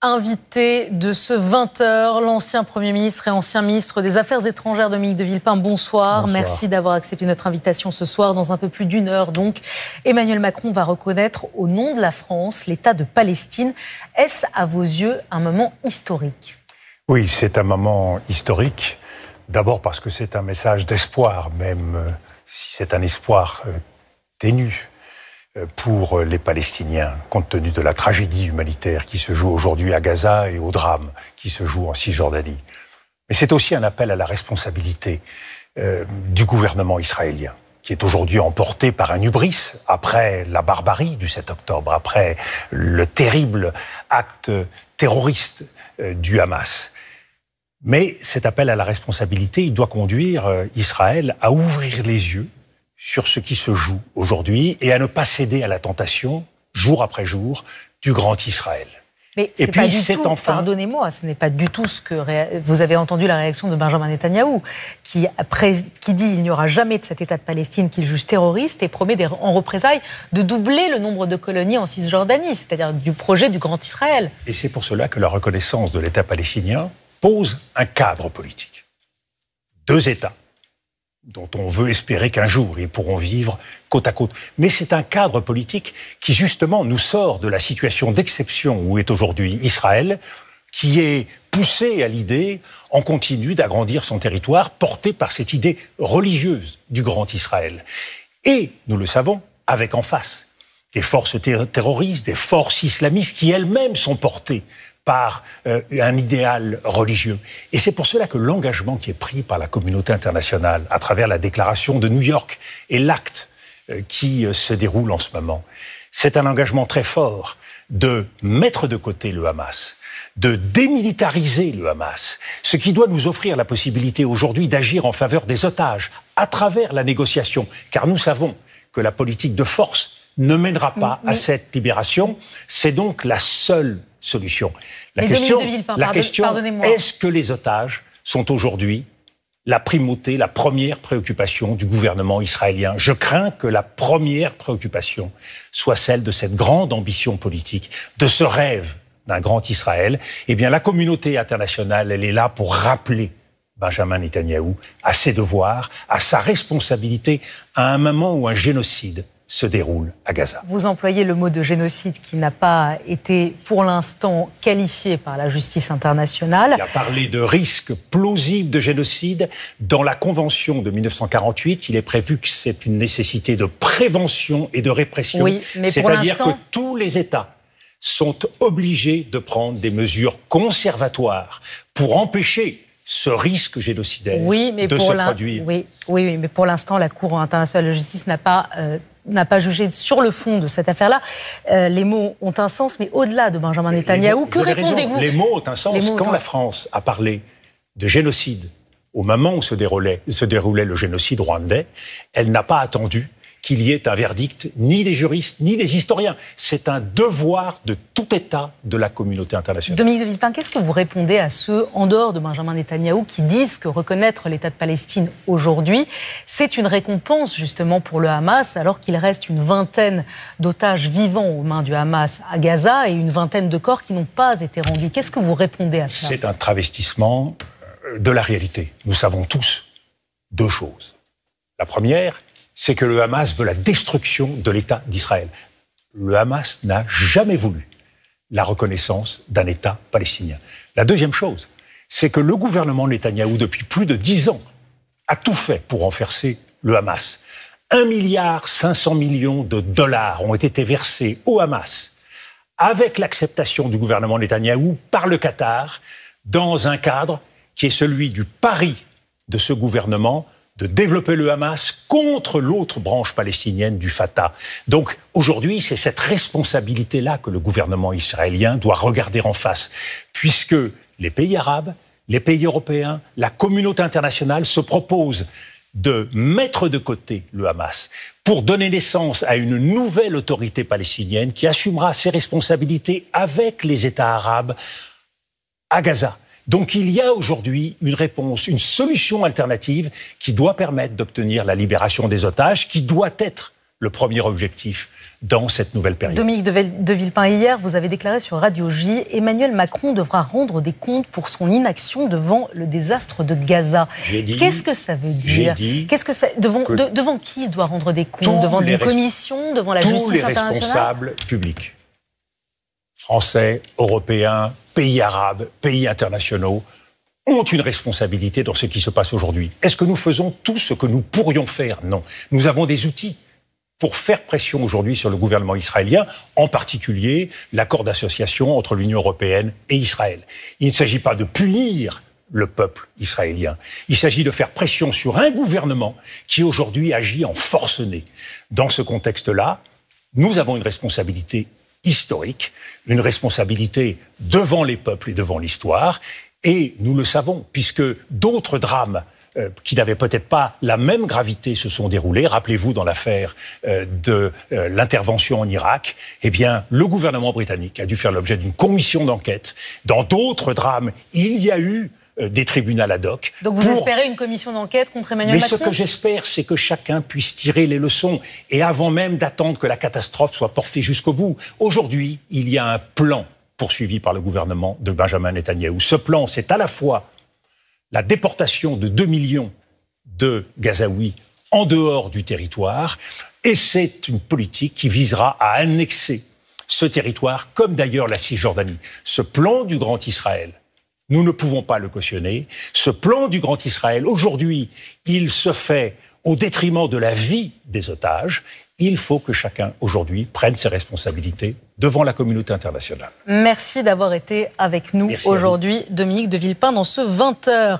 Invité de ce 20h, l'ancien Premier ministre et ancien ministre des Affaires étrangères Dominique de Villepin. Bonsoir. Merci d'avoir accepté notre invitation ce soir. Dans un peu plus d'une heure, donc, Emmanuel Macron va reconnaître au nom de la France l'État de Palestine. Est-ce, à vos yeux, un moment historique ? Oui, c'est un moment historique. D'abord parce que c'est un message d'espoir, même si c'est un espoir ténu pour les Palestiniens, compte tenu de la tragédie humanitaire qui se joue aujourd'hui à Gaza et au drame qui se joue en Cisjordanie. Mais c'est aussi un appel à la responsabilité du gouvernement israélien, qui est aujourd'hui emporté par un hubris après la barbarie du 7 octobre, après le terrible acte terroriste du Hamas. Mais cet appel à la responsabilité, il doit conduire Israël à ouvrir les yeux sur ce qui se joue aujourd'hui et à ne pas céder à la tentation, jour après jour, du grand Israël. Mais c'est pas du tout, pardonnez-moi, ce n'est pas du tout ce que vous avez entendu la réaction de Benjamin Netanyahou, qui dit il n'y aura jamais de cet État de Palestine qu'il juge terroriste et promet en représailles de doubler le nombre de colonies en Cisjordanie, c'est-à-dire du projet du grand Israël. Et c'est pour cela que la reconnaissance de l'État palestinien pose un cadre politique. 2 États dont on veut espérer qu'un jour ils pourront vivre côte à côte. Mais c'est un cadre politique qui justement nous sort de la situation d'exception où est aujourd'hui Israël, qui est poussé à l'idée en continu d'agrandir son territoire, porté par cette idée religieuse du grand Israël. Et, nous le savons, avec en face des forces terroristes, des forces islamistes qui elles-mêmes sont portées par un idéal religieux. Et c'est pour cela que l'engagement qui est pris par la communauté internationale à travers la déclaration de New York et l'acte qui se déroule en ce moment, c'est un engagement très fort de mettre de côté le Hamas, de démilitariser le Hamas, ce qui doit nous offrir la possibilité aujourd'hui d'agir en faveur des otages à travers la négociation, car nous savons que la politique de force ne mènera pas à cette libération. C'est donc la seule solution. La question, est-ce que les otages sont aujourd'hui la primauté, la première préoccupation du gouvernement israélien ? Je crains que la première préoccupation soit celle de cette grande ambition politique, de ce rêve d'un grand Israël. Eh bien, la communauté internationale, elle est là pour rappeler Benjamin Netanyahou à ses devoirs, à sa responsabilité, à un moment où un génocide se déroule à Gaza. Vous employez le mot de génocide qui n'a pas été, pour l'instant, qualifié par la justice internationale. Il a parlé de risque plausible de génocide. Dans la Convention de 1948, il est prévu que c'est une nécessité de prévention et de répression. Oui, mais c'est-à-dire que tous les États sont obligés de prendre des mesures conservatoires pour empêcher ce risque génocidaire de se produire. Oui, mais pour l'instant, la Cour internationale de justice n'a pas jugé sur le fond de cette affaire-là. Les mots ont un sens, mais au-delà de Benjamin Netanyahou, que répondez-vous ? Les mots ont un sens. Quand la France a parlé de génocide au moment où se déroulait le génocide rwandais, elle n'a pas attendu qu'il y ait un verdict, ni des juristes, ni des historiens. C'est un devoir de tout État de la communauté internationale. Dominique de Villepin, qu'est-ce que vous répondez à ceux, en dehors de Benjamin Netanyahou, qui disent que reconnaître l'État de Palestine aujourd'hui, c'est une récompense justement pour le Hamas, alors qu'il reste une vingtaine d'otages vivants aux mains du Hamas à Gaza et une vingtaine de corps qui n'ont pas été rendus. Qu'est-ce que vous répondez à ça ? C'est un travestissement de la réalité. Nous savons tous 2 choses. La première, c'est que le Hamas veut la destruction de l'État d'Israël. Le Hamas n'a jamais voulu la reconnaissance d'un État palestinien. La deuxième chose, c'est que le gouvernement Netanyahou, depuis plus de 10 ans, a tout fait pour renverser le Hamas. 1,5 milliard de dollars ont été versés au Hamas avec l'acceptation du gouvernement Netanyahou par le Qatar dans un cadre qui est celui du pari de ce gouvernement de développer le Hamas contre l'autre branche palestinienne du Fatah. Donc aujourd'hui, c'est cette responsabilité-là que le gouvernement israélien doit regarder en face, puisque les pays arabes, les pays européens, la communauté internationale se proposent de mettre de côté le Hamas pour donner naissance à une nouvelle autorité palestinienne qui assumera ses responsabilités avec les États arabes à Gaza. Donc il y a aujourd'hui une réponse, une solution alternative qui doit permettre d'obtenir la libération des otages, qui doit être le premier objectif dans cette nouvelle période. Dominique de Villepin, hier, vous avez déclaré sur Radio J, Emmanuel Macron devra rendre des comptes pour son inaction devant le désastre de Gaza. Qu'est-ce que ça veut dire? Devant qui il doit rendre des comptes? Devant une commission? Devant la justice internationale? Tous les responsables publics, français, européens, pays arabes, pays internationaux, ont une responsabilité dans ce qui se passe aujourd'hui. Est-ce que nous faisons tout ce que nous pourrions faire? Non. Nous avons des outils pour faire pression aujourd'hui sur le gouvernement israélien, en particulier l'accord d'association entre l'Union européenne et Israël. Il ne s'agit pas de punir le peuple israélien. Il s'agit de faire pression sur un gouvernement qui aujourd'hui agit en forcené. Dans ce contexte-là, nous avons une responsabilité historique, une responsabilité devant les peuples et devant l'histoire. Et nous le savons, puisque d'autres drames qui n'avaient peut-être pas la même gravité se sont déroulés. Rappelez-vous, dans l'affaire de l'intervention en Irak, eh bien, le gouvernement britannique a dû faire l'objet d'une commission d'enquête. Dans d'autres drames, il y a eu des tribunaux ad hoc. Donc vous espérez une commission d'enquête contre Emmanuel Macron? Mais ce que j'espère, c'est que chacun puisse tirer les leçons. Et avant même d'attendre que la catastrophe soit portée jusqu'au bout. Aujourd'hui, il y a un plan poursuivi par le gouvernement de Benjamin Netanyahou. Ce plan, c'est à la fois la déportation de 2 millions de Gazaouis en dehors du territoire, et c'est une politique qui visera à annexer ce territoire, comme d'ailleurs la Cisjordanie. Ce plan du Grand Israël, nous ne pouvons pas le cautionner. Ce plan du Grand Israël, aujourd'hui, il se fait au détriment de la vie des otages. Il faut que chacun, aujourd'hui, prenne ses responsabilités devant la communauté internationale. Merci d'avoir été avec nous aujourd'hui, Dominique de Villepin, dans ce 20h.